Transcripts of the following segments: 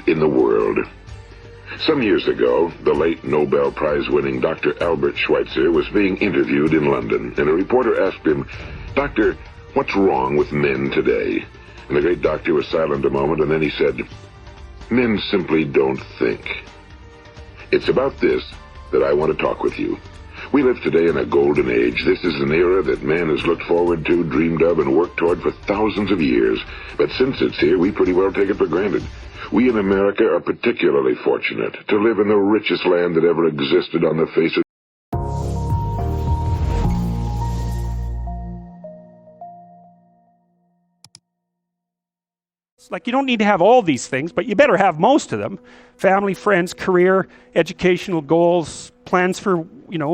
in the world. Some years ago, the late Nobel Prize-winning Dr. Albert Schweitzer was being interviewed in London, and a reporter asked him, "Doctor, what's wrong with men today?" And the great doctor was silent a moment, and then he said, "Men simply don't think." It's about this that I want to talk with you. We live today in a golden age. This is an era that man has looked forward to, dreamed of, and worked toward for thousands of years. But since it's here, we pretty well take it for granted. We in America are particularly fortunate to live in the richest land that ever existed on the face of Like, you don't need to have all these things, but you better have most of them. Family, friends, career, educational goals, plans for,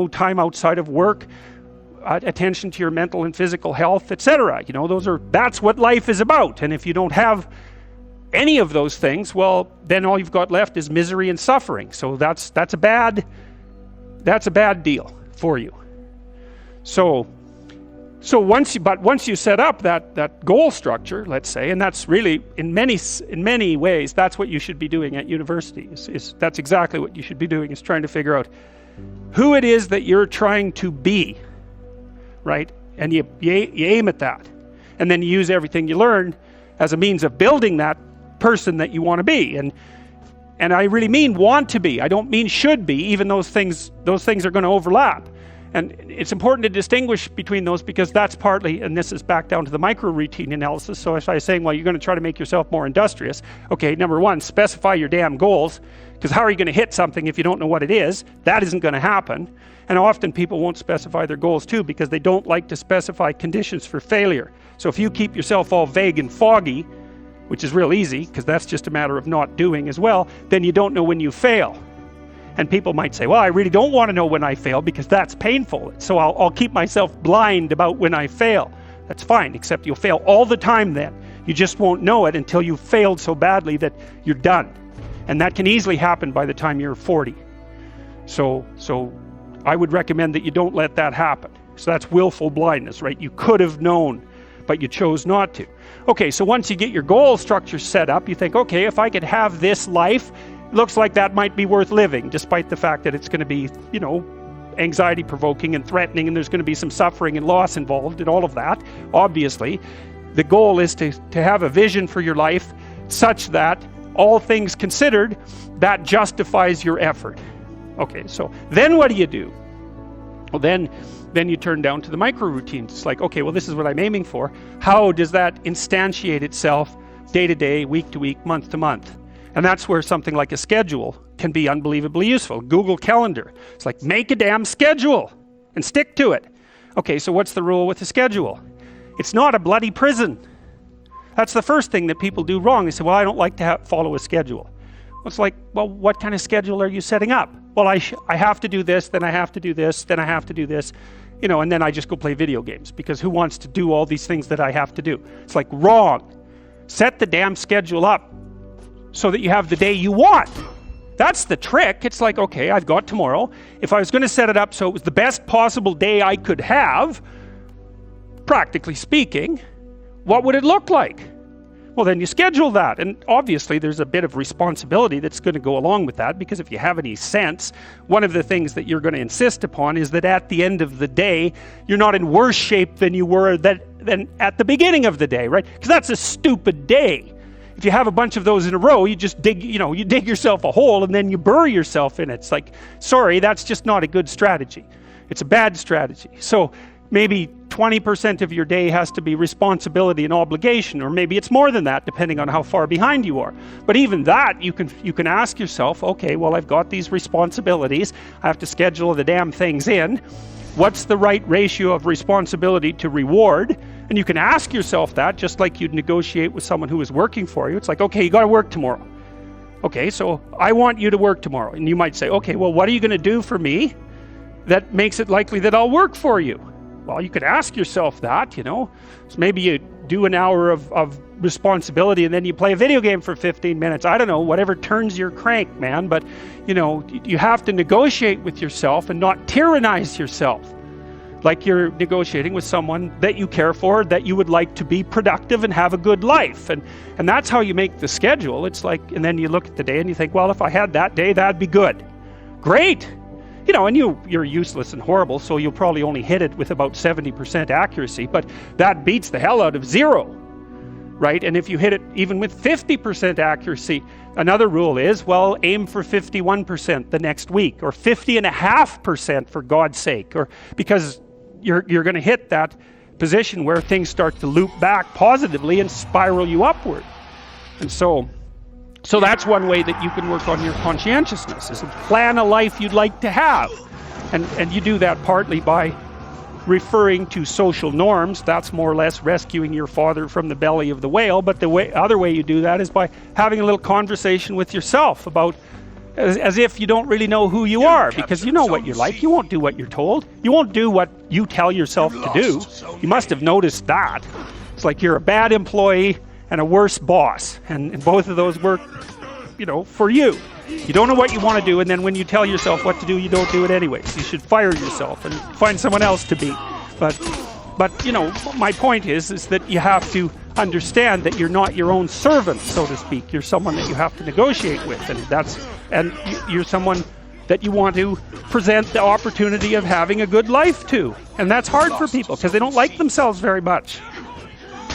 time outside of work, attention to your mental and physical health, etc. That's what life is about. And if you don't have any of those things, well, then all you've got left is misery and suffering. So that's a bad deal for you. So once you set up that goal structure, let's say, and that's really in many ways that's what you should be doing at university. That's exactly what you should be doing, is trying to figure out who it is that you're trying to be, right? And you aim at that, and then you use everything you learn as a means of building that person that you want to be. And I really mean want to be. I don't mean should be, even those things are going to overlap. And it's important to distinguish between those, because that's partly, and this is back down to the micro-routine analysis. So as I was saying, well, you're going to try to make yourself more industrious. Okay, number one, specify your damn goals, because how are you going to hit something if you don't know what it is? That isn't going to happen. And often people won't specify their goals too, because they don't like to specify conditions for failure. So if you keep yourself all vague and foggy, which is real easy, because that's just a matter of not doing as well, then you don't know when you fail. And people might say, well, I really don't want to know when I fail because that's painful. So I'll keep myself blind about when I fail. That's fine, except you'll fail all the time then. You just won't know it until you've failed so badly that you're done. And that can easily happen by the time you're 40. So I would recommend that you don't let that happen. So that's willful blindness, right? You could have known, but you chose not to. Okay, so once you get your goal structure set up, you think, okay, if I could have this life, looks like that might be worth living, despite the fact that it's going to be, anxiety provoking and threatening, and there's going to be some suffering and loss involved and all of that. Obviously, the goal is to have a vision for your life such that, all things considered, that justifies your effort. Okay, so then what do? Well, then you turn down to the micro routines. It's like, okay, well, this is what I'm aiming for. How does that instantiate itself day to day, week to week, month to month? And that's where something like a schedule can be unbelievably useful. Google Calendar. It's like, make a damn schedule and stick to it. Okay, so what's the rule with a schedule? It's not a bloody prison. That's the first thing that people do wrong. They say, well, I don't like to follow a schedule. Well, it's like, well, what kind of schedule are you setting up? Well, I have to do this, then I have to do this, then I have to do this, and then I just go play video games, because who wants to do all these things that I have to do? It's like, wrong. Set the damn schedule up so that you have the day you want. That's the trick. It's like, okay, I've got tomorrow. If I was going to set it up so it was the best possible day I could have, practically speaking, what would it look like? Well, then you schedule that. And obviously there's a bit of responsibility that's going to go along with that, because if you have any sense, one of the things that you're going to insist upon is that at the end of the day, you're not in worse shape than you were than at the beginning of the day, right? Because that's a stupid day. If you have a bunch of those in a row, you just dig yourself a hole and then you bury yourself in it. It's like, sorry, that's just not a good strategy. It's a bad strategy. So maybe 20% of your day has to be responsibility and obligation, or maybe it's more than that, depending on how far behind you are. But even that, you can ask yourself, okay, well, I've got these responsibilities. I have to schedule the damn things in. What's the right ratio of responsibility to reward? And you can ask yourself that, just like you'd negotiate with someone who is working for you. It's like, okay, you got to work tomorrow. Okay, so I want you to work tomorrow. And you might say, okay, well, what are you going to do for me that makes it likely that I'll work for you? Well, you could ask yourself that, So maybe you do an hour of responsibility and then you play a video game for 15 minutes. I don't know, whatever turns your crank, man. But, you have to negotiate with yourself and not tyrannize yourself. like you're negotiating with someone that you care for, that you would like to be productive and have a good life. And that's how you make the schedule. It's like, and then you look at the day and you think, well, if I had that day, that'd be good. Great. You know, and you're useless and horrible, so you'll probably only hit it with about 70% accuracy, but that beats the hell out of 0, right? And if you hit it even with 50% accuracy, another rule is, well, aim for 51% the next week, or 50.5% for God's sake, or because you're going to hit that position where things start to loop back positively and spiral you upward. And so that's one way that you can work on your conscientiousness, is to plan a life you'd like to have. And you do that partly by referring to social norms. That's more or less rescuing your father from the belly of the whale. But the other way you do that is by having a little conversation with yourself about, as if you don't really know who you are, because you know what you're like. You won't do what you're told. You won't do what you tell yourself to do. You must have noticed that. It's like you're a bad employee and a worse boss, and both of those work, you know, for you. You don't know what you want to do, and then when you tell yourself what to do, you don't do it anyways. You should fire yourself and find someone else to be. But you know, my point is that you have to understand that you're not your own servant, so to speak. You're someone that you have to negotiate with, and you're someone that you want to present the opportunity of having a good life to. And that's hard for people because they don't like themselves very much.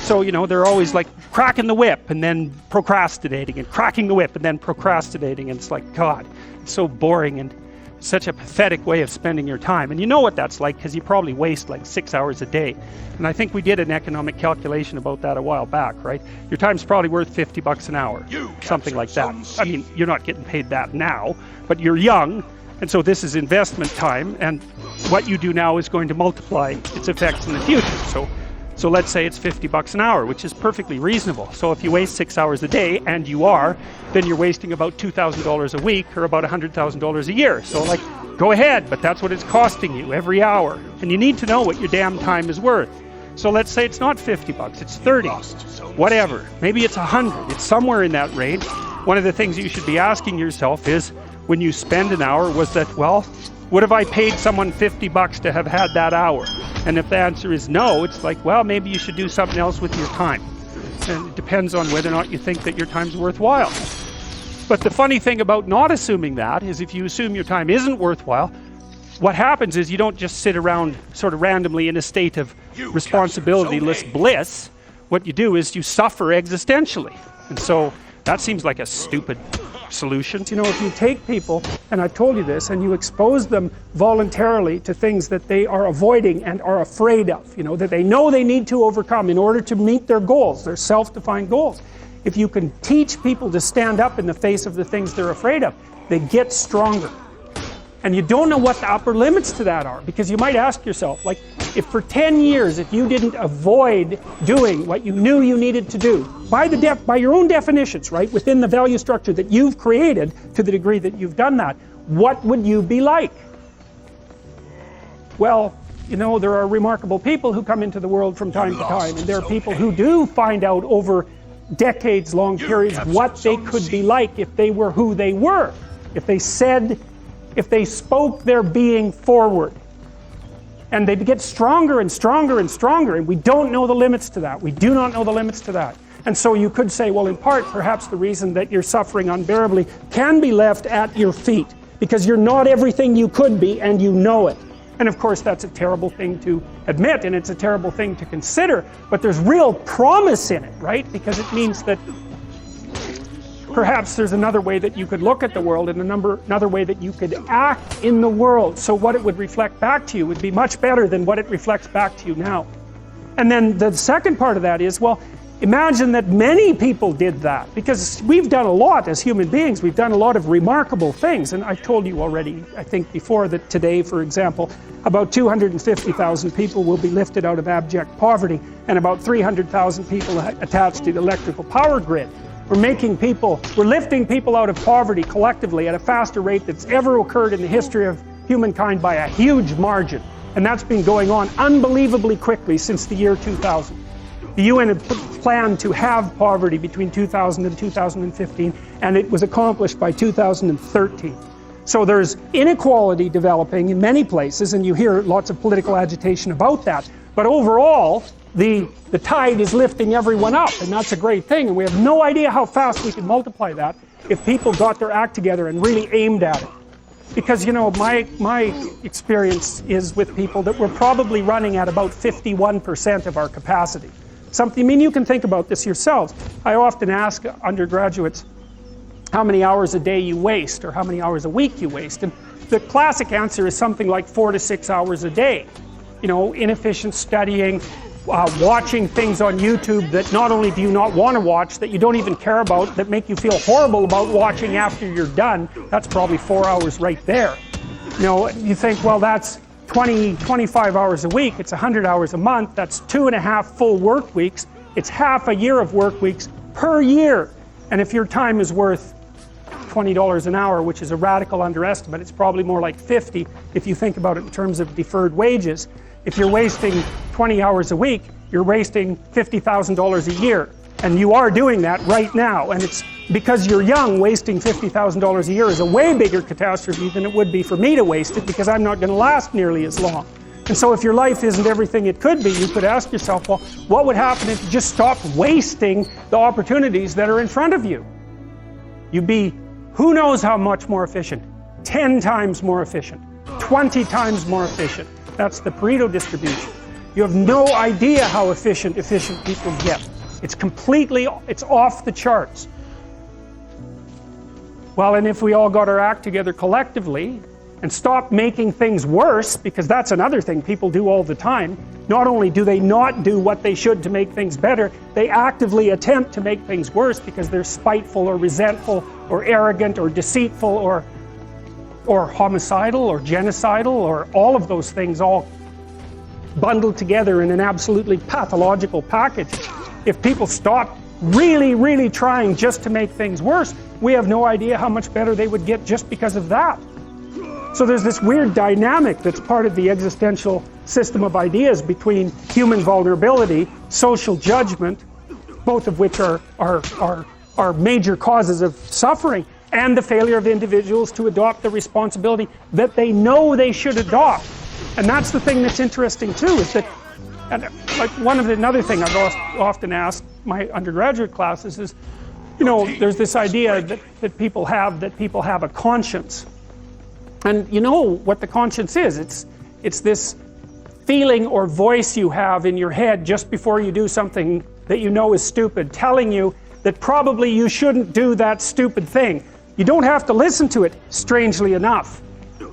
So, you know, they're always like cracking the whip and then procrastinating, and cracking the whip and then procrastinating. And it's like, God, it's so boring and such a pathetic way of spending your time. And you know what that's like, because you probably waste like 6 hours a day. And I think we did an economic calculation about that a while back, right? Your time's probably worth $50 an hour, something like that. I mean, you're not getting paid that now, but you're young, and so this is investment time, and what you do now is going to multiply its effects in the future. So let's say it's $50 an hour, which is perfectly reasonable. So if you waste 6 hours a day, and you are, then you're wasting about $2,000 a week, or about $100,000 a year. So like, go ahead, but that's what it's costing you every hour. And you need to know what your damn time is worth. So let's say it's not $50, it's 30, whatever. Maybe it's 100, it's somewhere in that range. One of the things you should be asking yourself is, when you spend an hour, was that, well, would have I paid someone $50 to have had that hour? And if the answer is no, it's like, well, maybe you should do something else with your time. And it depends on whether or not you think that your time's worthwhile. But the funny thing about not assuming that is, if you assume your time isn't worthwhile, what happens is you don't just sit around sort of randomly in a state of responsibilityless bliss. What you do is you suffer existentially. And so that seems like a stupid solution. You know, if you take people, and I've told you this, and you expose them voluntarily to things that they are avoiding and are afraid of, you know, that they know they need to overcome in order to meet their goals, their self-defined goals. If you can teach people to stand up in the face of the things they're afraid of, they get stronger. And you don't know what the upper limits to that are, because you might ask yourself, like, if for 10 years, if you didn't avoid doing what you knew you needed to do, by your own definitions, right, within the value structure that you've created, to the degree that you've done that, what would you be like? Well, you know, there are remarkable people who come into the world from time to time, and there are people who do find out over decades-long periods what they could be like if they were who they were, if they spoke their being forward. And they get stronger and stronger and stronger, and we don't know the limits to that. We do not know the limits to that. And so you could say, well, in part, perhaps the reason that you're suffering unbearably can be left at your feet, because you're not everything you could be, and you know it. And of course, that's a terrible thing to admit, and it's a terrible thing to consider, but there's real promise in it, right? Because it means that perhaps there's another way that you could look at the world, and another way that you could act in the world, so what it would reflect back to you would be much better than what it reflects back to you now. And then the second part of that is, well, imagine that many people did that, because we've done a lot as human beings. We've done a lot of remarkable things, and I've told you already, I think before, that today, for example, about 250,000 people will be lifted out of abject poverty, and about 300,000 people attached to the electrical power grid. We're lifting people out of poverty collectively at a faster rate that's ever occurred in the history of humankind by a huge margin. And that's been going on unbelievably quickly since the year 2000. The UN had planned to have poverty between 2000 and 2015, and it was accomplished by 2013. So there's inequality developing in many places, and you hear lots of political agitation about that. But overall, the tide is lifting everyone up, and that's a great thing. And we have no idea how fast we can multiply that if people got their act together and really aimed at it. Because, you know, my experience is with people that we're probably running at about 51% of our capacity. Something, I mean, you can think about this yourselves. I often ask undergraduates how many hours a day you waste, or how many hours a week you waste. And the classic answer is something like 4 to 6 hours a day. You know, inefficient studying, watching things on YouTube that not only do you not want to watch, that you don't even care about, that make you feel horrible about watching after you're done. That's probably 4 hours right there. You know, you think, well, that's 25 hours a week, it's 100 hours a month, that's 2.5 full work weeks, it's half a year of work weeks per year. And if your time is worth $20 an hour, which is a radical underestimate, it's probably more like 50 if you think about it in terms of deferred wages. If you're wasting 20 hours a week, you're wasting $50,000 a year. And you are doing that right now. And it's because you're young, wasting $50,000 a year is a way bigger catastrophe than it would be for me to waste it, because I'm not going to last nearly as long. And so if your life isn't everything it could be, you could ask yourself, well, what would happen if you just stopped wasting the opportunities that are in front of you? You'd be, who knows how much more efficient? 10 times more efficient, 20 times more efficient. That's the Pareto distribution. You have no idea how efficient people get. It's completely, it's off the charts. Well, and if we all got our act together collectively and stopped making things worse, because that's another thing people do all the time, not only do they not do what they should to make things better, they actively attempt to make things worse because they're spiteful or resentful or arrogant or deceitful or homicidal or genocidal, or all of those things all bundled together in an absolutely pathological package. If people stop really trying just to make things worse, we have no idea how much better they would get just because of that. So there's this weird dynamic that's part of the existential system of ideas between human vulnerability, social judgment, both of which are major causes of suffering, and the failure of individuals to adopt the responsibility that they know they should adopt. And that's the thing that's interesting too, is that, and like another thing I've often asked my undergraduate classes is, you know, there's this idea that people have a conscience. And you know what the conscience is. It's this feeling or voice you have in your head just before you do something that you know is stupid, telling you that probably you shouldn't do that stupid thing. You don't have to listen to it, strangely enough.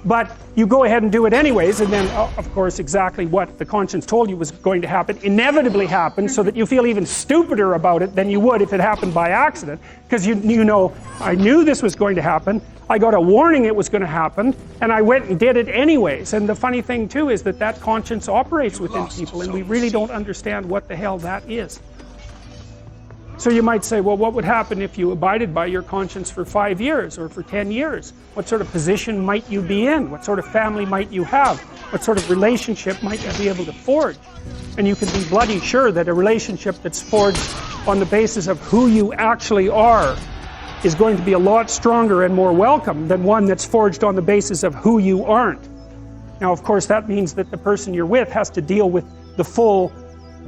But you go ahead and do it anyways, and then, of course, exactly what the conscience told you was going to happen inevitably happens, so that you feel even stupider about it than you would if it happened by accident. Because you know, I knew this was going to happen, I got a warning it was going to happen, and I went and did it anyways. And the funny thing too is that conscience operates within people, and we really don't understand what the hell that is. So you might say, well, what would happen if you abided by your conscience for 5 years or for 10 years? What sort of position might you be in? What sort of family might you have? What sort of relationship might you be able to forge? And you can be bloody sure that a relationship that's forged on the basis of who you actually are is going to be a lot stronger and more welcome than one that's forged on the basis of who you aren't. Now, of course, that means that the person you're with has to deal with the full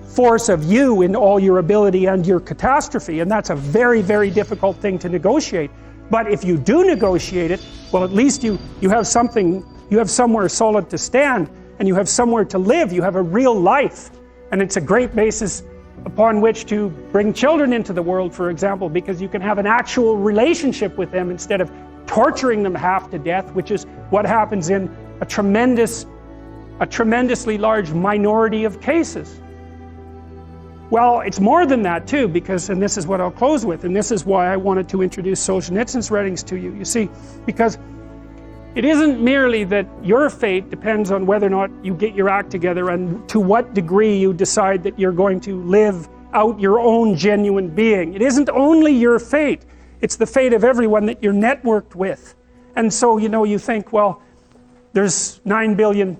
force of you in all your ability and your catastrophe, and that's a very difficult thing to negotiate. But if you do negotiate it, well, at least you have something, you have somewhere solid to stand, and you have somewhere to live, you have a real life. And it's a great basis upon which to bring children into the world, for example, because you can have an actual relationship with them instead of torturing them half to death, which is what happens in a tremendously large minority of cases. Well, it's more than that too, because, and this is what I'll close with, and this is why I wanted to introduce Solzhenitsyn's writings to you. You see, because it isn't merely that your fate depends on whether or not you get your act together and to what degree you decide that you're going to live out your own genuine being. It isn't only your fate, it's the fate of everyone that you're networked with. And so, you know, you think, well, there's 7 billion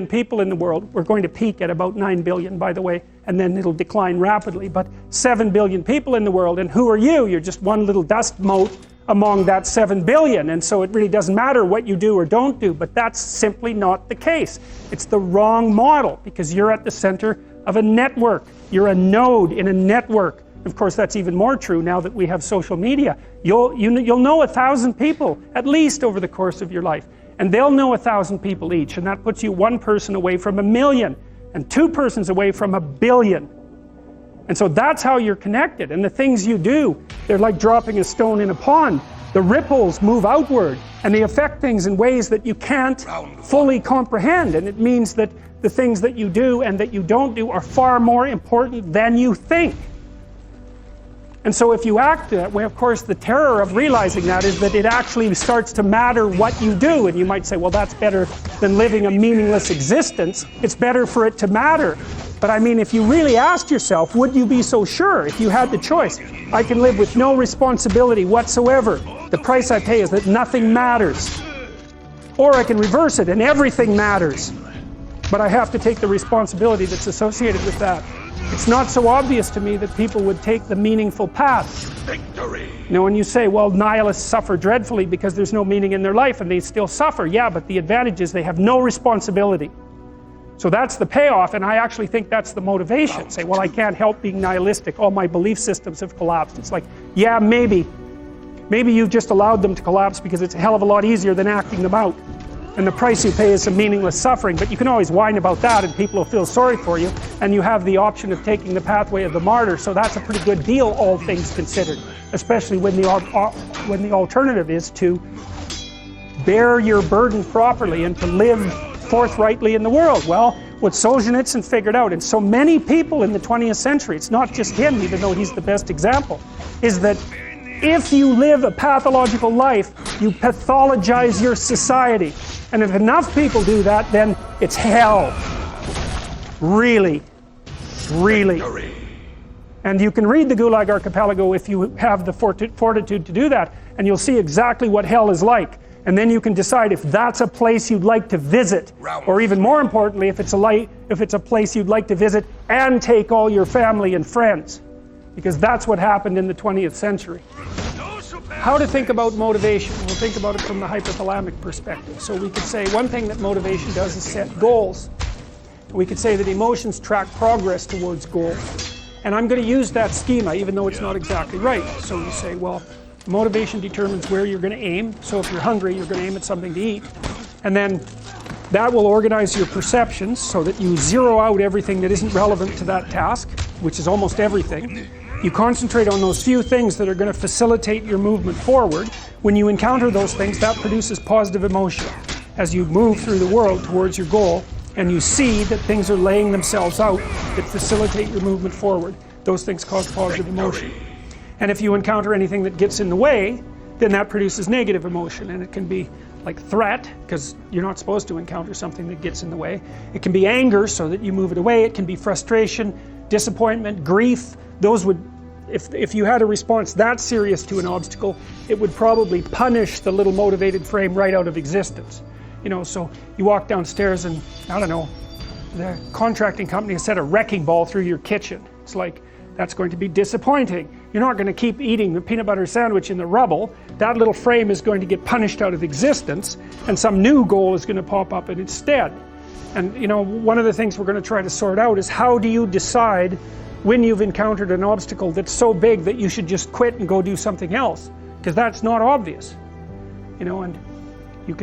people in the world. We're going to peak at about 9 billion, by the way, and then it'll decline rapidly. But 7 billion people in the world, and who are you? You're just one little dust mote among that 7 billion, and so it really doesn't matter what you do or don't do. But that's simply not the case. It's the wrong model, because you're at the center of a network. You're a node in a network. Of course, that's even more true now that we have social media. You'll know 1,000 people at least over the course of your life, and they'll know 1,000 people each, and that puts you one person away from 1,000,000 and two persons away from 1,000,000,000. And so that's how you're connected. And the things you do, they're like dropping a stone in a pond. The ripples move outward, and they affect things in ways that you can't fully comprehend. And it means that the things that you do and that you don't do are far more important than you think. And so if you act that way, of course, the terror of realizing that is that it actually starts to matter what you do. And you might say, well, that's better than living a meaningless existence. It's better for it to matter. But I mean, if you really asked yourself, would you be so sure if you had the choice? I can live with no responsibility whatsoever. The price I pay is that nothing matters. Or I can reverse it and everything matters. But I have to take the responsibility that's associated with that. It's not so obvious to me that people would take the meaningful path. Victory! You know, when you say, well, nihilists suffer dreadfully because there's no meaning in their life, and they still suffer. Yeah, but the advantage is they have no responsibility. So that's the payoff, and I actually think that's the motivation. Say, well, I can't help being nihilistic. All my belief systems have collapsed. It's like, yeah, maybe. Maybe you've just allowed them to collapse because it's a hell of a lot easier than acting them out. And the price you pay is some meaningless suffering, but you can always whine about that and people will feel sorry for you, and you have the option of taking the pathway of the martyr, so that's a pretty good deal, all things considered. Especially when the alternative is to bear your burden properly and to live forthrightly in the world. Well, what Solzhenitsyn figured out, and so many people in the 20th century, it's not just him, even though he's the best example, is that if you live a pathological life, you pathologize your society. And if enough people do that, then it's hell. Really. Really. And you can read the Gulag Archipelago if you have the fortitude to do that, and you'll see exactly what hell is like. And then you can decide if that's a place you'd like to visit, or even more importantly, if it's a place you'd like to visit and take all your family and friends, because that's what happened in the 20th century. How to think about motivation? We'll think about it from the hypothalamic perspective. So we could say one thing that motivation does is set goals. We could say that emotions track progress towards goals. And I'm going to use that schema even though it's not exactly right. So you say, well, motivation determines where you're going to aim. So if you're hungry, you're going to aim at something to eat. And then that will organize your perceptions so that you zero out everything that isn't relevant to that task, which is almost everything. You concentrate on those few things that are going to facilitate your movement forward. When you encounter those things, that produces positive emotion. As you move through the world towards your goal, and you see that things are laying themselves out that facilitate your movement forward, those things cause positive emotion. And if you encounter anything that gets in the way, then that produces negative emotion, and it can be like threat, because you're not supposed to encounter something that gets in the way. It can be anger, so that you move it away. It can be frustration, disappointment, grief. Those would, if you had a response that serious to an obstacle, it would probably punish the little motivated frame right out of existence. You know, so you walk downstairs and, I don't know, the contracting company has set a wrecking ball through your kitchen. It's like, that's going to be disappointing. You're not going to keep eating the peanut butter sandwich in the rubble. That little frame is going to get punished out of existence, and some new goal is going to pop up in its stead. And you know, one of the things we're going to try to sort out is how do you decide when you've encountered an obstacle that's so big that you should just quit and go do something else? Because that's not obvious. You know, and you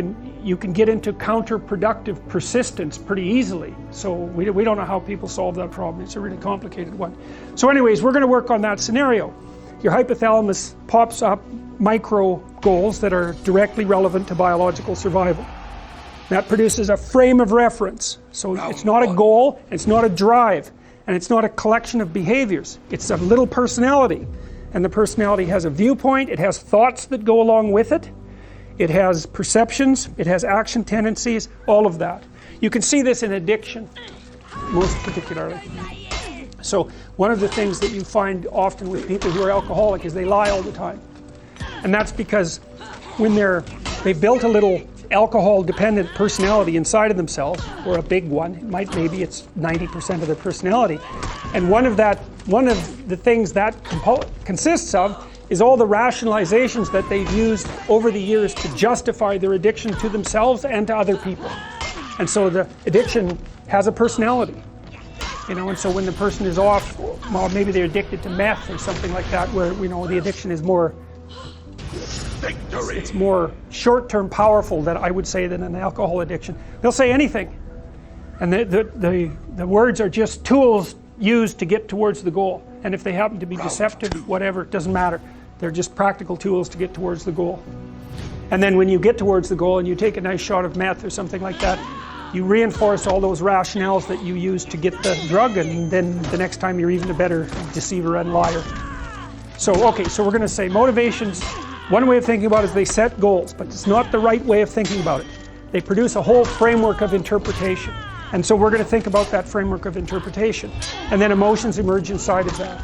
can get into counterproductive persistence pretty easily. So we don't know how people solve that problem. It's a really complicated one. So anyways, we're going to work on that scenario. Your hypothalamus pops up micro goals that are directly relevant to biological survival. That produces a frame of reference. So it's not a goal, it's not a drive, and it's not a collection of behaviors. It's a little personality. And the personality has a viewpoint, it has thoughts that go along with it. It has perceptions, it has action tendencies, all of that. You can see this in addiction, most particularly. So one of the things that you find often with people who are alcoholic is they lie all the time. And that's because when they've built a little alcohol-dependent personality inside of themselves, or a big one, maybe it's 90% of their personality. And one of the things that consists of is all the rationalizations that they've used over the years to justify their addiction to themselves and to other people. And so the addiction has a personality, you know, and so when the person is off, well, maybe they're addicted to meth or something like that, where, you know, the addiction is more, it's more short-term powerful, than I would say, than an alcohol addiction. They'll say anything, and the words are just tools used to get towards the goal. And if they happen to be deceptive, whatever, it doesn't matter. They're just practical tools to get towards the goal. And then when you get towards the goal and you take a nice shot of meth or something like that, you reinforce all those rationales that you use to get the drug, and then the next time you're even a better deceiver and liar. So, okay, so we're going to say motivations, one way of thinking about it is they set goals, but it's not the right way of thinking about it. They produce a whole framework of interpretation. And so we're going to think about that framework of interpretation. And then emotions emerge inside of that.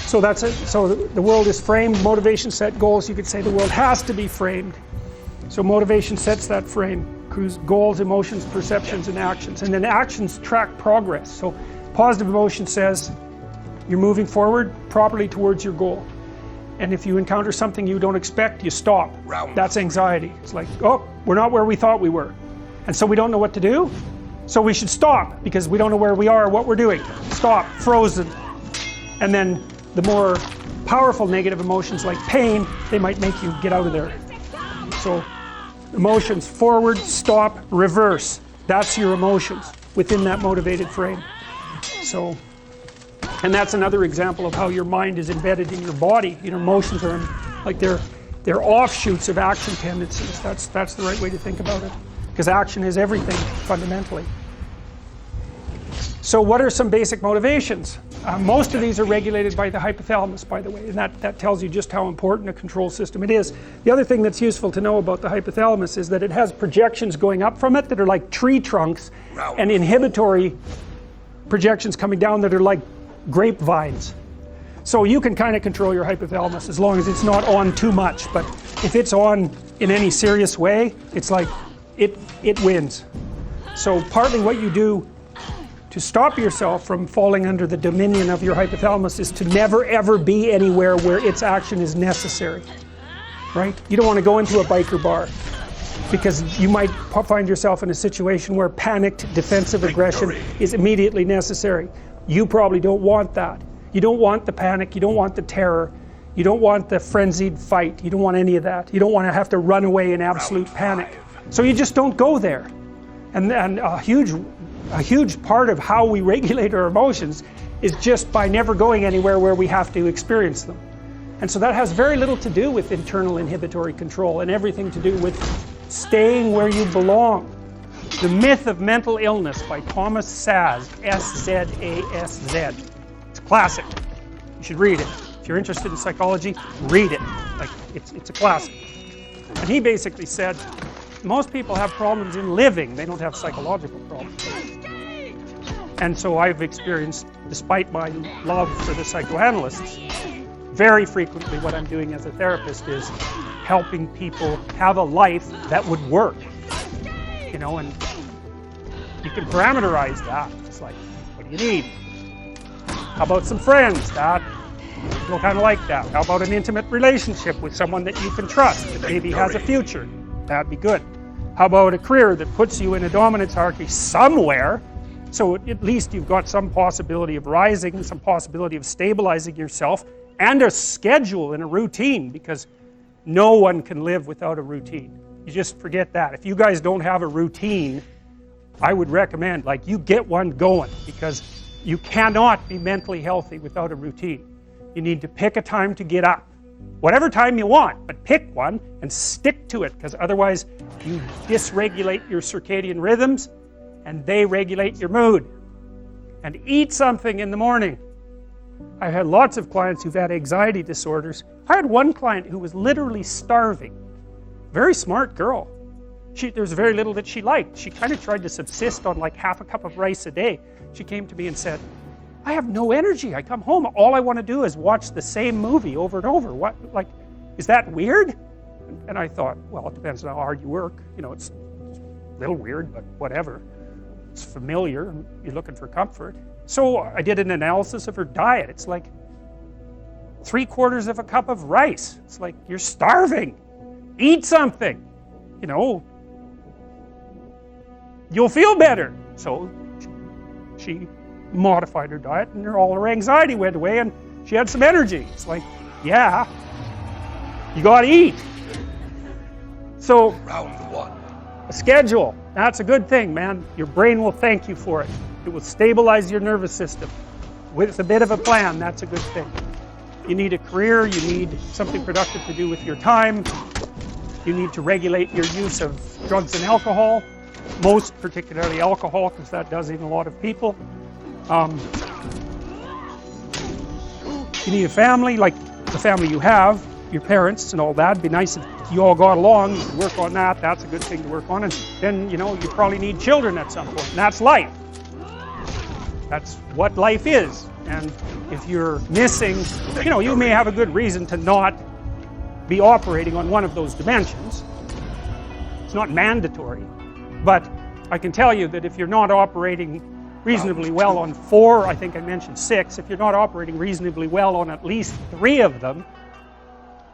So that's it. So the world is framed, motivation set goals. You could say the world has to be framed. So motivation sets that frame. Goals, emotions, perceptions, and actions. And then actions track progress. So positive emotion says you're moving forward properly towards your goal. And if you encounter something you don't expect, you stop. That's anxiety. It's like, oh, we're not where we thought we were. And so we don't know what to do. So we should stop, because we don't know where we are or what we're doing. Stop, frozen. And then the more powerful negative emotions like pain, they might make you get out of there. So emotions, forward, stop, reverse. That's your emotions within that motivated frame. So, and that's another example of how your mind is embedded in your body. Your emotions are like they're offshoots of action tendencies. That's the right way to think about it, because action is everything fundamentally. So what are some basic motivations? Most of these are regulated by the hypothalamus, by the way, and that tells you just how important a control system it is. The other thing that's useful to know about the hypothalamus is that it has projections going up from it that are like tree trunks, and inhibitory projections coming down that are like grapevines. So you can kind of control your hypothalamus as long as it's not on too much, but if it's on in any serious way, it's like it wins. So partly what you do to stop yourself from falling under the dominion of your hypothalamus is to never ever be anywhere where its action is necessary, right? You don't want to go into a biker bar, because you might find yourself in a situation where panicked defensive aggression is immediately necessary. You probably don't want that. You don't want the panic, you don't want the terror, you don't want the frenzied fight, you don't want any of that. You don't want to have to run away in absolute panic. So you just don't go there. And a huge part of how we regulate our emotions is just by never going anywhere where we have to experience them. And so that has very little to do with internal inhibitory control, and everything to do with staying where you belong. The Myth of Mental Illness by Thomas Szasz, S-Z-A-S-Z. It's classic. You should read it. If you're interested in psychology, read it. Like, it's a classic. And he basically said, most people have problems in living, they don't have psychological problems. And so I've experienced, despite my love for the psychoanalysts, very frequently what I'm doing as a therapist is helping people have a life that would work. You know, and you can parameterize that. It's like, what do you need? How about some friends? That feel kind of like that. How about an intimate relationship with someone that you can trust, that maybe has a future? That'd be good. How about a career that puts you in a dominance hierarchy somewhere, so at least you've got some possibility of rising, some possibility of stabilizing yourself, and a schedule and a routine, because no one can live without a routine. You just forget that. If you guys don't have a routine, I would recommend, like, you get one going, because you cannot be mentally healthy without a routine. You need to pick a time to get up. Whatever time you want, but pick one and stick to it, because otherwise you dysregulate your circadian rhythms and they regulate your mood. And eat something in the morning. I've had lots of clients who've had anxiety disorders. I had one client who was literally starving. Very smart girl. There's very little that she liked. She kind of tried to subsist on like half a cup of rice a day. She came to me and said, I have no energy. I come home, all I want to do is watch the same movie over and over. What, like, is that weird? And I thought, well, it depends on how hard you work. You know, it's a little weird, but whatever. It's familiar. You're looking for comfort. So I did an analysis of her diet. It's like, 3/4 of a cup of rice. It's like, you're starving. Eat something. You know, you'll feel better. So she modified her diet, and all her anxiety went away, and she had some energy. It's like, yeah, you gotta eat. So, round one. A schedule, that's a good thing, man. Your brain will thank you for it. It will stabilize your nervous system. With a bit of a plan, that's a good thing. You need a career, you need something productive to do with your time. You need to regulate your use of drugs and alcohol, most particularly alcohol, because that does in a lot of people. You need a family, like the family you have, your parents and all that. It'd be nice if you all got along, you could work on that. That's a good thing to work on. And then, you know, you probably need children at some point, and that's life. That's what life is. And if you're missing, you know, you may have a good reason to not be operating on one of those dimensions. It's not mandatory, but I can tell you that if you're not operating reasonably well on 4, I think I mentioned 6, if you're not operating reasonably well on at least 3 of them,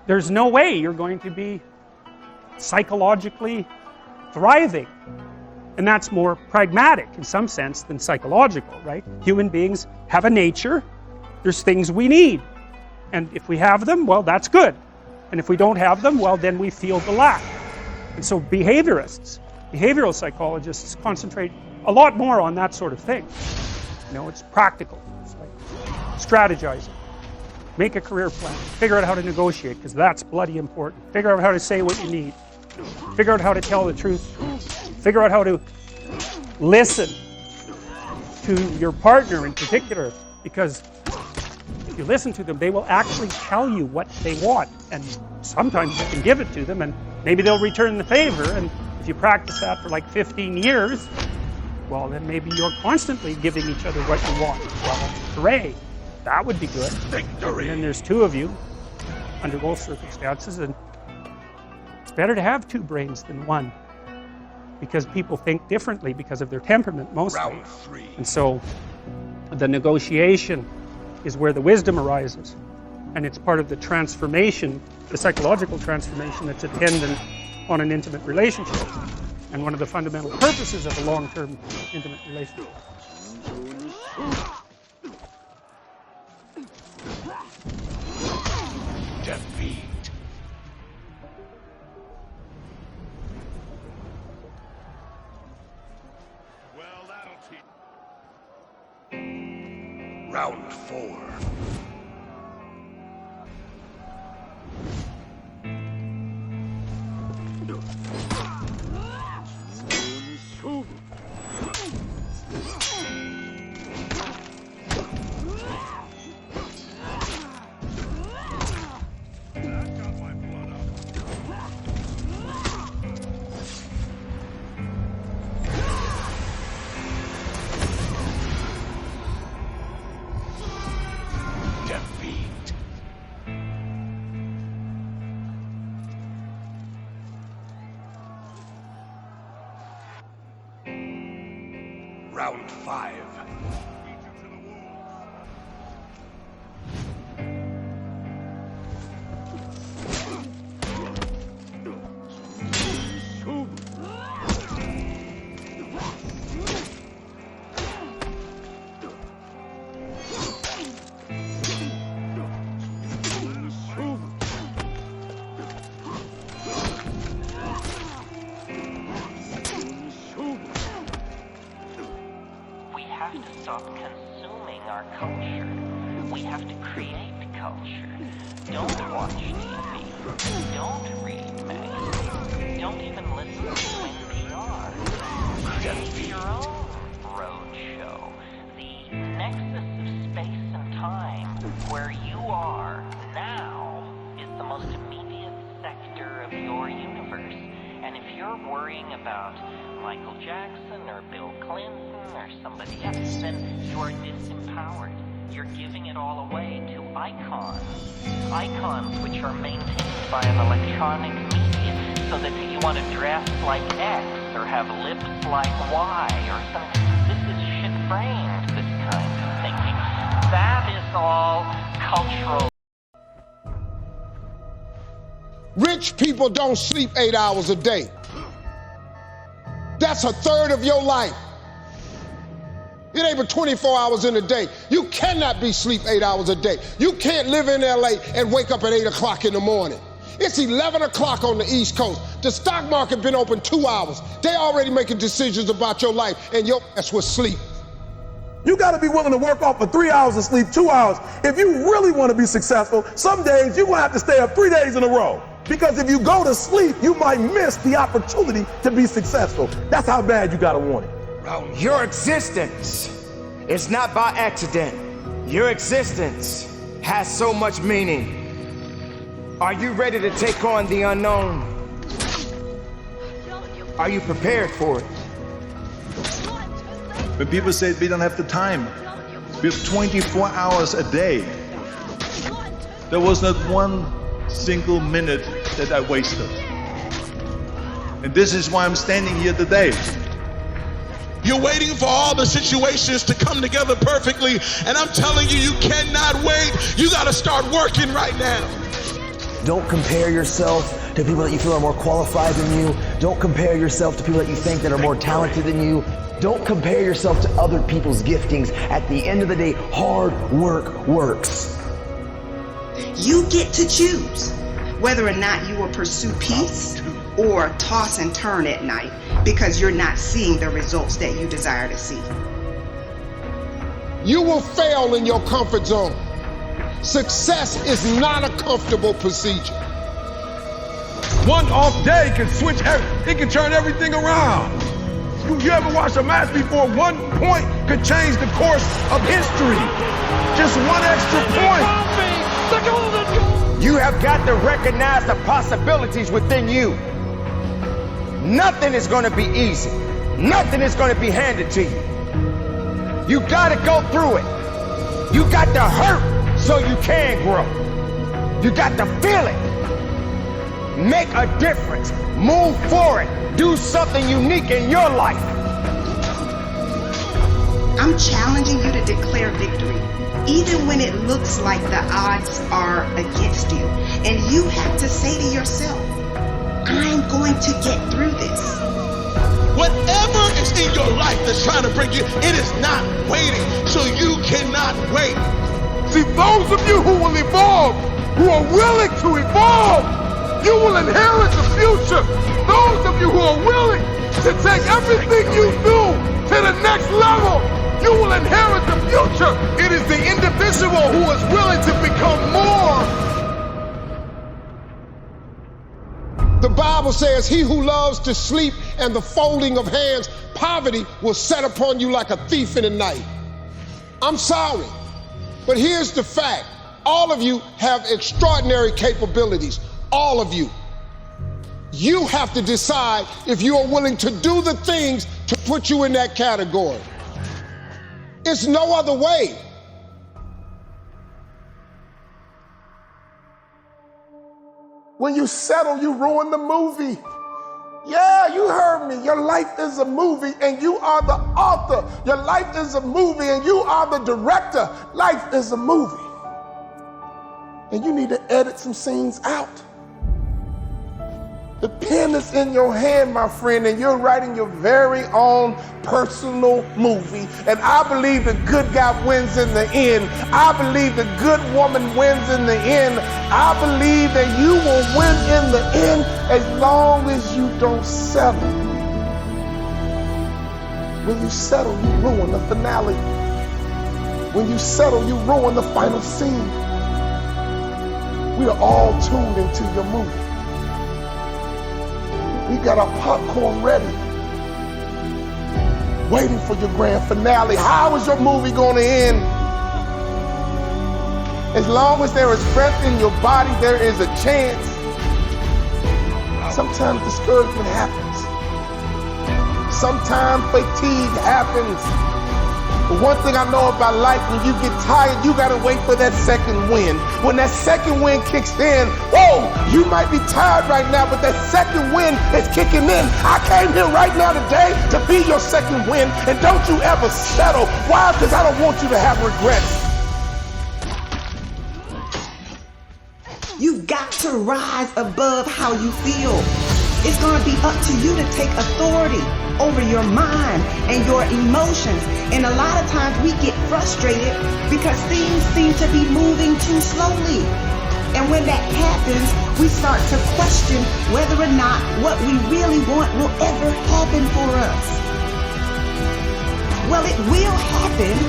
there's no way you're going to be psychologically thriving. And that's more pragmatic in some sense than psychological, right? Human beings have a nature. There's things we need. And if we have them, well, that's good. And if we don't have them, well, then we feel the lack. And so behaviorists, behavioral psychologists concentrate a lot more on that sort of thing. You know, it's practical. It's like strategizing. Make a career plan. Figure out how to negotiate, because that's bloody important. Figure out how to say what you need. Figure out how to tell the truth. Figure out how to listen to your partner in particular, because if you listen to them, they will actually tell you what they want, and sometimes you can give it to them and maybe they'll return the favor. And if you practice that for like 15 years, well, then maybe you're constantly giving each other what you want. Well, hooray, that would be good. Victory. And then there's 2 of you under both circumstances, and it's better to have 2 brains than 1, because people think differently because of their temperament mostly. Round 3. And so the negotiation is where the wisdom arises, and it's part of the transformation, the psychological transformation that's attendant on an intimate relationship, and one of the fundamental purposes of a long-term intimate relationship. Defeat. Well, that'll teach. Round 4. Round 5. We have to stop consuming our culture. We have to create culture. Don't watch TV. Don't read magazines. Don't even listen to NPR. Create your own roadshow. The nexus of space and time, where you are now, is the most immediate sector of your universe. And if you're worrying about Michael Jackson or Bill Clinton or somebody else, then you're disempowered. You're giving it all away to icons. Icons which are maintained by an electronic media, so that you want to dress like X or have lips like Y or something. This is shit-brained, this kind of thinking. That is all cultural. Rich people don't sleep 8 hours a day. That's a third of your life. It ain't but 24 hours in a day. You cannot be sleep 8 hours a day. You can't live in LA and wake up at 8 o'clock in the morning. It's 11 o'clock on the East Coast. The stock market been open 2 hours. They already making decisions about your life, and your ass was sleep. You gotta be willing to work off for 3 hours and sleep 2 hours. If you really wanna be successful, some days you're gonna have to stay up 3 days in a row. Because if you go to sleep, you might miss the opportunity to be successful. That's how bad you gotta want it. Your existence is not by accident. Your existence has so much meaning. Are you ready to take on the unknown? Are you prepared for it? When people say we don't have the time, we have 24 hours a day. There was not one single minute that I wasted. And this is why I'm standing here today. You're waiting for all the situations to come together perfectly, and I'm telling you, you cannot wait. You gotta start working right now. Don't compare yourself to people that you feel are more qualified than you. Don't compare yourself to people that you think that are more talented than you. Don't compare yourself to other people's giftings. At the end of the day, hard work works. You get to choose whether or not you will pursue peace or toss and turn at night because you're not seeing the results that you desire to see. You will fail in your comfort zone. Success is not a comfortable procedure. One off day can switch, it can turn everything around. You ever watch a match before? 1 point could change the course of history. Just one extra point. You have got to recognize the possibilities within you. Nothing is going to be easy. Nothing is going to be handed to you. You got to go through it. You got to hurt so you can grow. You got to feel it. Make a difference. Move forward. Do something unique in your life. I'm challenging you to declare victory, even when it looks like the odds are against you. And you have to say to yourself, I'm going to get through this. Whatever is in your life that's trying to break you, it is not waiting, so you cannot wait. See, those of you who will evolve, who are willing to evolve, you will inherit the future. Those of you who are willing to take everything you do to the next level, you will inherit the future. It is the individual who is willing to become more. The Bible says, he who loves to sleep and the folding of hands, poverty will set upon you like a thief in the night. I'm sorry, but here's the fact. All of you have extraordinary capabilities. All of you. You have to decide if you are willing to do the things to put you in that category. It's no other way. When you settle, you ruin the movie. Yeah, you heard me. Your life is a movie and you are the author. Your life is a movie and you are the director. Life is a movie. And you need to edit some scenes out. The pen is in your hand, my friend, and you're writing your very own personal movie. And I believe the good guy wins in the end. I believe the good woman wins in the end. I believe that you will win in the end as long as you don't settle. When you settle, you ruin the finale. When you settle, you ruin the final scene. We are all tuned into your movie. We got our popcorn ready, waiting for your grand finale. How is your movie going to end? As long as there is breath in your body, there is a chance. Sometimes discouragement happens. Sometimes fatigue happens. But one thing I know about life, when you get tired, you gotta wait for that second wind. When that second wind kicks in, whoa, you might be tired right now, but that second wind is kicking in. I came here right now today to be your second wind, and don't you ever settle. Why? Because I don't want you to have regrets. You've got to rise above how you feel. It's going to be up to you to take authority over your mind and your emotions. And a lot of times we get frustrated because things seem to be moving too slowly. And when that happens, we start to question whether or not what we really want will ever happen for us. Well, it will happen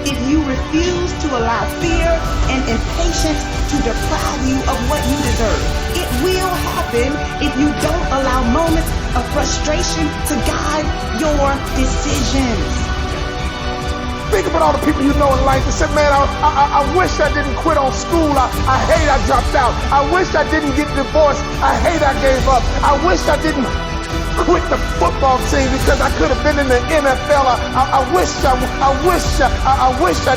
if you refuse to allow fear and impatience to deprive you of what you deserve. It will happen if you don't allow moments of frustration to guide your decisions. Think about all the people you know in life that said, man, I wish I didn't quit on school. I hate I dropped out. I wish I didn't get divorced. I hate I gave up. I wish I didn't quit the football team because I could have been in the NFL. I wish I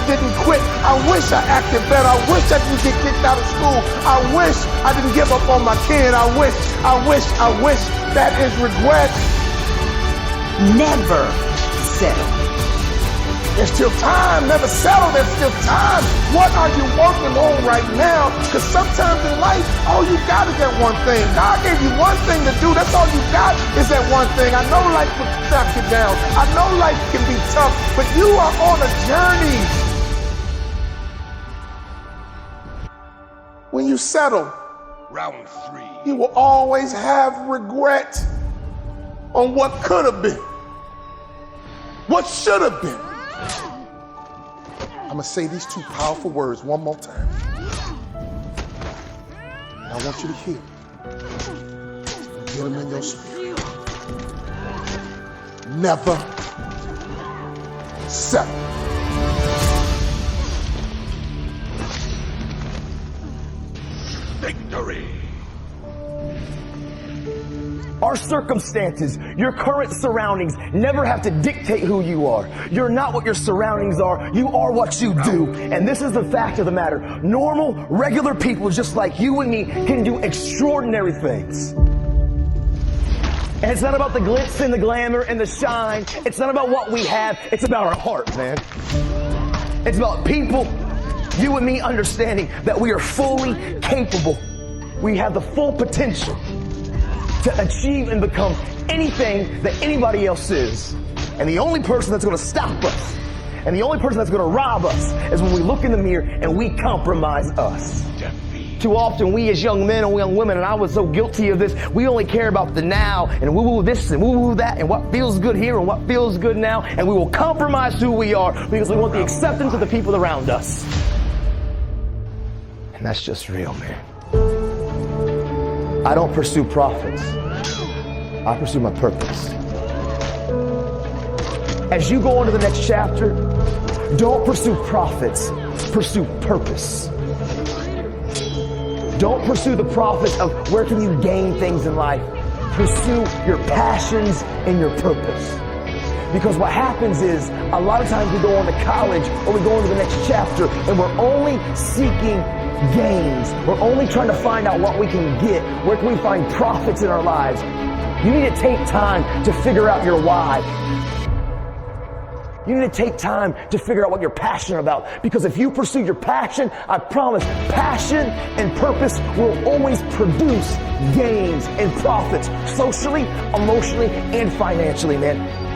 didn't quit. I wish I acted better. I wish I didn't get kicked out of school. I wish I didn't give up on my kid. I wish. That is regret. Never settle. There's still time. Never settle. There's still time. What are you working on right now? Because sometimes in life, all you got is that one thing. God gave you one thing to do. That's all you got is that one thing. I know life will knock you down. I know life can be tough, but you are on a journey. When you settle, Round 3. you will always have regret on what could have been, what should have been. I'm going to say these two powerful words one more time. And I want you to hear them. Get them in your spirit. Never settle. Victory. Our circumstances, your current surroundings never have to dictate who you are. You're not what your surroundings are. You are what you do. And this is the fact of the matter. Normal, regular people just like you and me can do extraordinary things. And it's not about the glitz and the glamour and the shine. It's not about what we have. It's about our heart, man. It's about people, you and me, understanding that we are fully capable. We have the full potential to achieve and become anything that anybody else is. And the only person that's going to stop us and the only person that's going to rob us is when we look in the mirror and we compromise us. Too often we as young men and young women, and I was so guilty of this, we only care about the now and woo-woo this and woo-woo that and what feels good here and what feels good now, and we will compromise who we are because we want the acceptance of the people around us. And that's just real, man. I don't pursue profits. I pursue my purpose. As you go into the next chapter, don't pursue profits, pursue purpose. Don't pursue the profits of where can you gain things in life. Pursue your passions and your purpose. Because what happens is, a lot of times we go on to college or we go into the next chapter and we're only seeking gains. We're only trying to find out what we can get. Where can we find profits in our lives? You need to take time to figure out your why. You need to take time to figure out what you're passionate about. Because if you pursue your passion, I promise, passion and purpose will always produce gains and profits, socially, emotionally, and financially, man.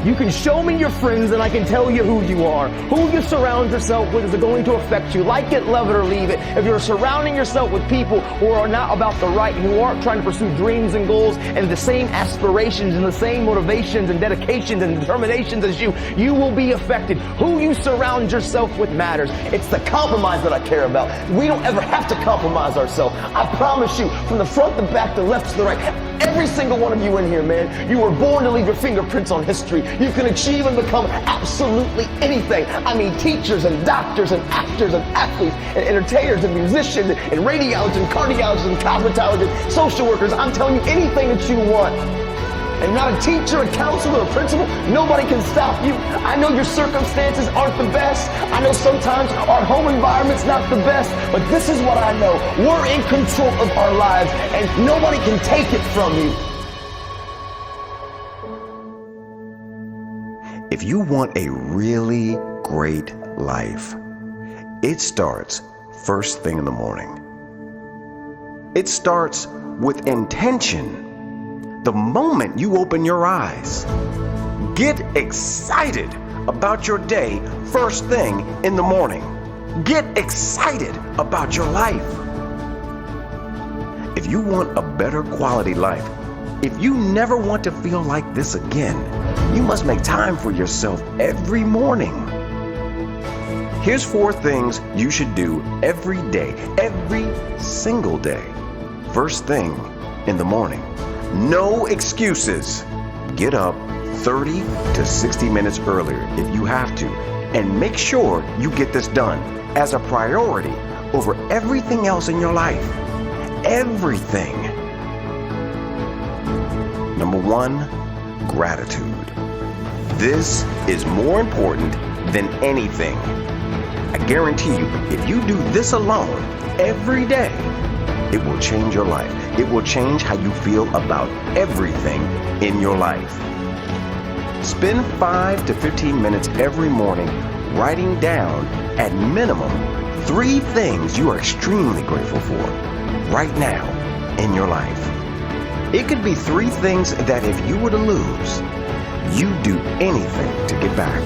You can show me your friends and I can tell you who you are. Who you surround yourself with is going to affect you. Like it, love it, or leave it. If you're surrounding yourself with people who are not about the right and who aren't trying to pursue dreams and goals and the same aspirations and the same motivations and dedications and determinations as you, you will be affected. Who you surround yourself with matters. It's the compromise that I care about. We don't ever have to compromise ourselves. I promise you, from the front, the back, the left to the right, every single one of you in here, man, you were born to leave your fingerprints on history. You can achieve and become absolutely anything. I mean, teachers and doctors and actors and athletes and entertainers and musicians and radiologists and cardiologists and cosmetologists, social workers. I'm telling you, anything that you want. And not a teacher, a counselor, a principal, nobody can stop you. I know your circumstances aren't the best. I know sometimes our home environment's not the best, but this is what I know. We're in control of our lives and nobody can take it from you. If you want a really great life, it starts first thing in the morning. It starts with intention. The moment you open your eyes, get excited about your day first thing in the morning. Get excited about your life. If you want a better quality life, if you never want to feel like this again, you must make time for yourself every morning. Here's 4 things you should do every day, every single day. First thing in the morning. No excuses. Get up 30 to 60 minutes earlier if you have to, and make sure you get this done as a priority over everything else in your life. Everything. Number 1, gratitude. This is more important than anything. I guarantee you, if you do this alone every day, it will change your life. It will change how you feel about everything in your life. Spend 5 to 15 minutes every morning writing down, at minimum, 3 things you are extremely grateful for right now in your life. It could be 3 things that if you were to lose, you'd do anything to get back.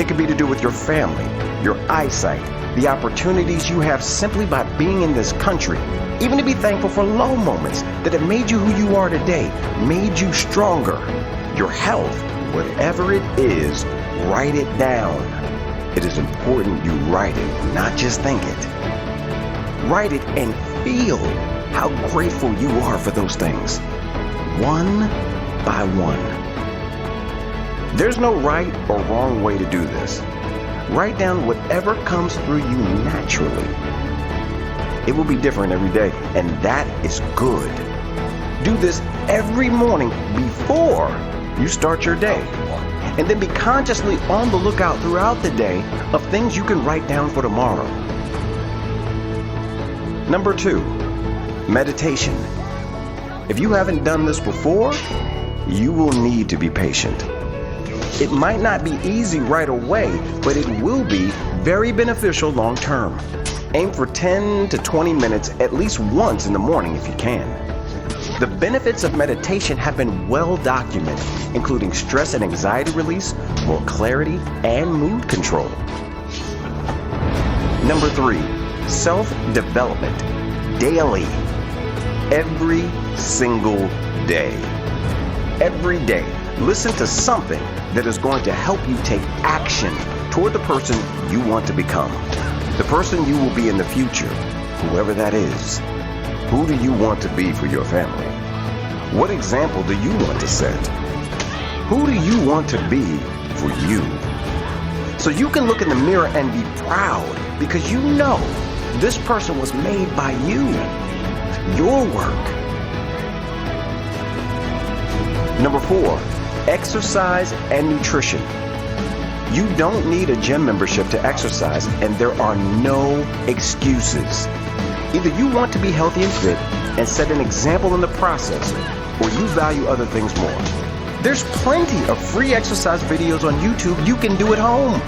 It could be to do with your family, your eyesight, the opportunities you have simply by being in this country, even to be thankful for low moments that have made you who you are today, made you stronger. Your health, whatever it is, write it down. It is important you write it, not just think it. Write it and feel how grateful you are for those things, one by one. There's no right or wrong way to do this. Write down whatever comes through you naturally. It will be different every day, and that is good. Do this every morning before you start your day. And then be consciously on the lookout throughout the day of things you can write down for tomorrow. Number 2, meditation. If you haven't done this before, you will need to be patient. It might not be easy right away, but it will be very beneficial long term. Aim for 10 to 20 minutes at least once in the morning if you can. The benefits of meditation have been well documented, including stress and anxiety release, more clarity, and mood control. Number 3, self-development. Daily. Every single day. Every day, listen to something that is going to help you take action toward the person you want to become. The person you will be in the future, whoever that is. Who do you want to be for your family? What example do you want to set? Who do you want to be for you? So you can look in the mirror and be proud because you know this person was made by you. Your work. Number 4, exercise and nutrition. You don't need a gym membership to exercise, and there are no excuses. Either you want to be healthy and fit and set an example in the process, or you value other things more. There's plenty of free exercise videos on YouTube you can do at home.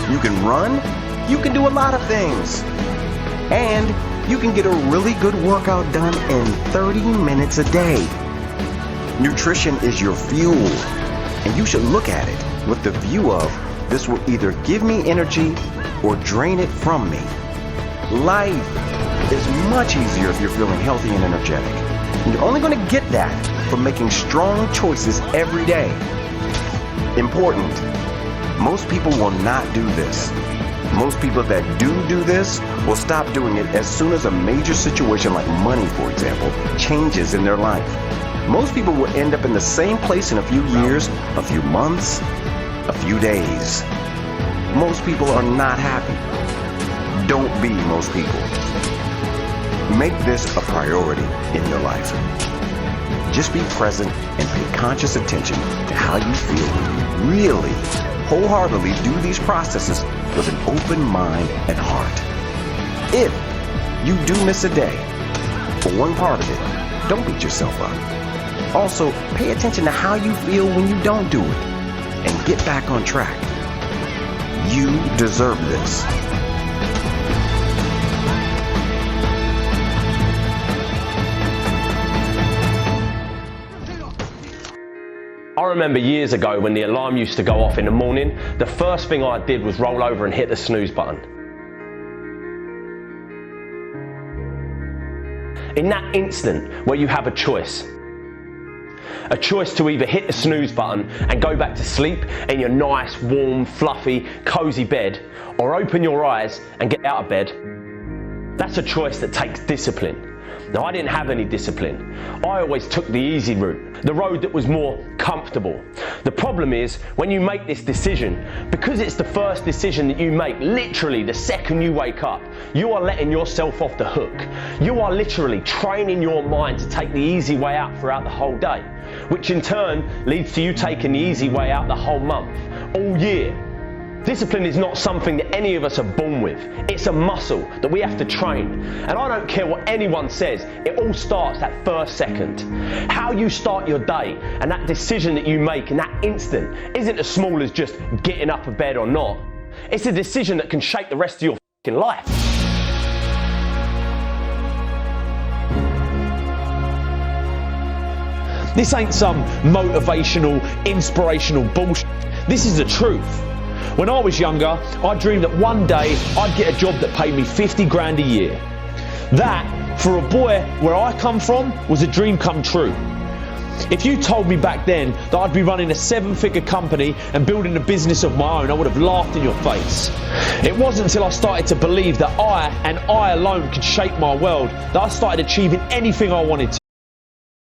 You can run, you can do a lot of things. And you can get a really good workout done in 30 minutes a day. Nutrition is your fuel, and you should look at it with the view of this will either give me energy or drain it from me. Life is much easier if you're feeling healthy and energetic. And you're only going to get that from making strong choices every day. Important. Most people will not do this. Most people that do this will stop doing it as soon as a major situation like money, for example, changes in their life. Most people will end up in the same place in a few years, a few months, a few days. Most people are not happy. Don't be most people. Make this a priority in your life. Just be present and pay conscious attention to how you feel when you really, wholeheartedly do these processes with an open mind and heart. If you do miss a day, for one part of it, don't beat yourself up. Also, pay attention to how you feel when you don't do it and get back on track. You deserve this. I remember years ago when the alarm used to go off in the morning, the first thing I did was roll over and hit the snooze button. In that instant where you have a choice to either hit the snooze button and go back to sleep in your nice, warm, fluffy, cozy bed, or open your eyes and get out of bed, that's a choice that takes discipline. Now, I didn't have any discipline. I always took the easy route, the road that was more comfortable. The problem is, when you make this decision, because it's the first decision that you make literally the second you wake up, you are letting yourself off the hook. You are literally training your mind to take the easy way out throughout the whole day, which in turn leads to you taking the easy way out the whole month, all year. Discipline is not something that any of us are born with. It's a muscle that we have to train. And I don't care what anyone says, it all starts that first second. How you start your day and that decision that you make in that instant isn't as small as just getting up of bed or not. It's a decision that can shape the rest of your f***ing life. This ain't some motivational, inspirational bullshit. This is the truth. When I was younger, I dreamed that one day I'd get a job that paid me 50 grand a year. That, for a boy where I come from, was a dream come true. If you told me back then that I'd be running a 7-figure company and building a business of my own, I would have laughed in your face. It wasn't until I started to believe that I, and I alone, could shape my world, that I started achieving anything I wanted